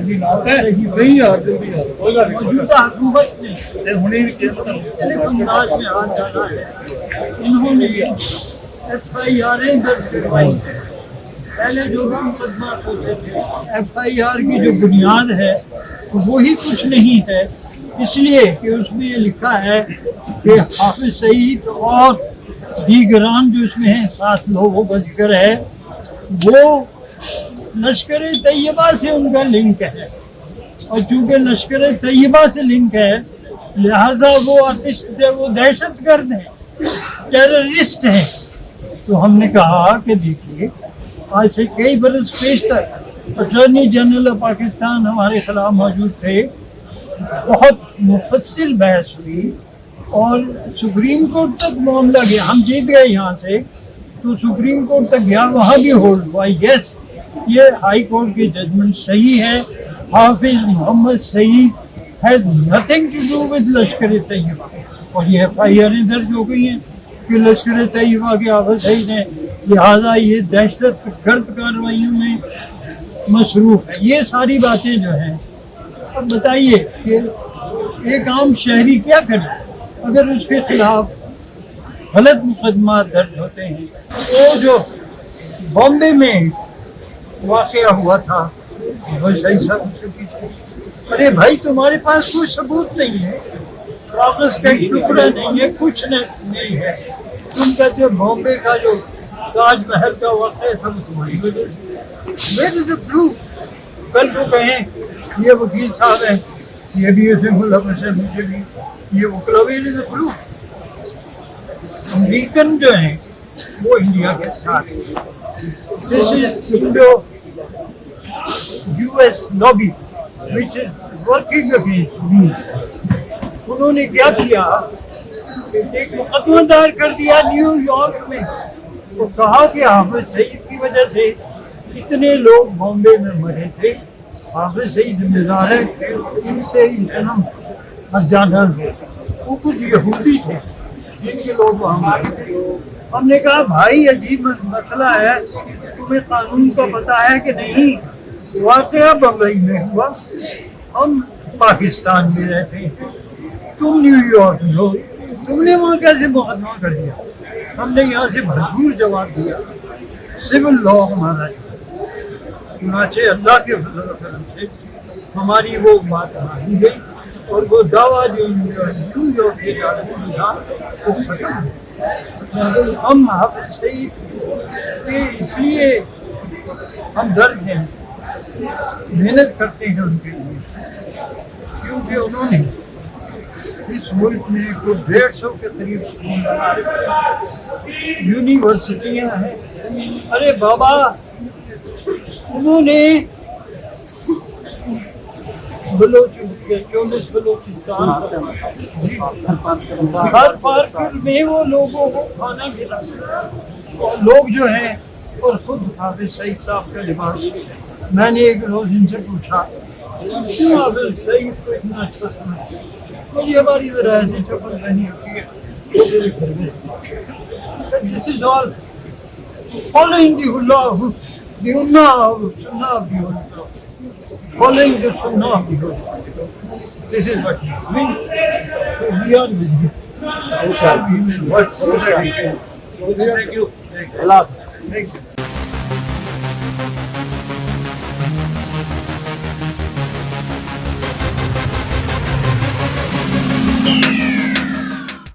نہیں یار جلدی موجودہ حکومت نے انداز میں ہاتھ ڈالا ہے. انہوں نے FIR درج کروائی ہے. پہلے جو مقدمات ہوتے تھے FIR کی جو بنیاد ہے وہی کچھ نہیں ہے، اس لیے کہ اس میں یہ لکھا ہے کہ حافظ سعید اور دیگران جو اس میں ہیں 7 لوگوں کا ذکر ہے وہ لشکر طیبہ سے ان کا لنک ہے، اور چونکہ لشکر طیبہ سے لنک ہے لہٰذا وہ دہشت گرد ہیں، ٹیررسٹ ہیں. تو ہم نے کہا کہ دیکھیے آج سے کئی برس پیشتر اٹارنی جنرل آف پاکستان ہمارے خلاف موجود تھے، بہت مفصل بحث ہوئی اور سپریم کورٹ تک معاملہ گیا. ہم جیت گئے یہاں سے تو سپریم کورٹ تک گیا، وہاں بھی ہولڈ ہوا. یس یہ ہائی کورٹ کی ججمنٹ صحیح ہے. Hafiz Muhammad Saeed has nothing to do with Lashkar Taiba, اور یہ FIR درج ہو گئی ہیں کہ لشکر طیبہ کے حافظ سعید ہیں، لہٰذا یہ دہشت گرد کارروائیوں میں مصروف ہے. یہ ساری باتیں جو ہیں، اب بتائیے کہ ایک عام شہری کیا کرے اگر اس کے خلاف غلط مقدمات درج ہوتے ہیں. وہ جو بامبے میں واقعہ ہوا تھا صحیح صاحب اس کے پیچھے، ارے بھائی تمہارے پاس کوئی ثبوت نہیں ہے، کاغذ کا ایک ٹکڑا نہیں ہے، کچھ نہیں ہے. تم کہتے ہو بامبے کا جو تاج محل کا واقعہ تھا وہ تمہاری وجہ سے. Where is the proof? کل کو کہیں یہ وکیل صاحب ہیں، یہ بھی اسے ملوث ہے، مجھے بھی یہ وکلا. Where is the proof? American جو ہیں وہ انڈیا کے ساتھ ہیں. دس از US lobby which is working against me. انہوں نے کیا کیا کہ ایک مقدمہ دائر کر دیا نیو یارک میں. وہ کہا کہ حافظ سعید کی وجہ سے اتنے لوگ بامبے میں مرے تھے، حافظ سعید ذمہ دار ہے، ان سے اتنا ہرجانہ ہوئے. وہ کچھ یہودی تھے جن کے لوگ وہاں مارے تھے. ہم نے کہا بھائی عجیب مسئلہ ہے، تمہیں قانون کا پتہ ہے کہ نہیں؟ واقعہ بمبئی میں ہوا، ہم پاکستان میں رہتے ہیں، تم نیو یارک میں ہو، تم نے وہاں کیسے مقدمہ کر دیا؟ ہم نے یہاں سے بھرپور جواب دیا. سول لا ہمارا ہے، چنانچہ اللہ کے فضل و کرم سے ہماری وہ بات مانی گئی اور وہ دعویٰ جو نیو یارک کے عدالت میں تھا وہ ختم ہو. ہم حافظ سعید کے اس لیے ہم درد ہیں، محنت کرتے ہیں ان کے لیے، کیونکہ انہوں نے اس ملک میں کوئی 150 کے قریب اسکول بنا رکھے، یونیورسٹیاں ہیں. ارے بابا انہوں نے بلوچستان ہر پارک میں وہ لوگوں کو کھانا کھلاتے، اور لوگ جو ہیں اور خود حافظ سعید صاحب کا لباس. میں نے ایک روز ان سے پوچھا کیوں حافظ سعید کو اتنا اچھا سمجھتے؟ مجھے ہماری ذرا ایسی چپل پہنی ہوتی ہے. This is all following the law, the sunnah of the law, following the sunnah of the law. This is what we mean. So we are with you. What? Thank you. Allah. Thank you.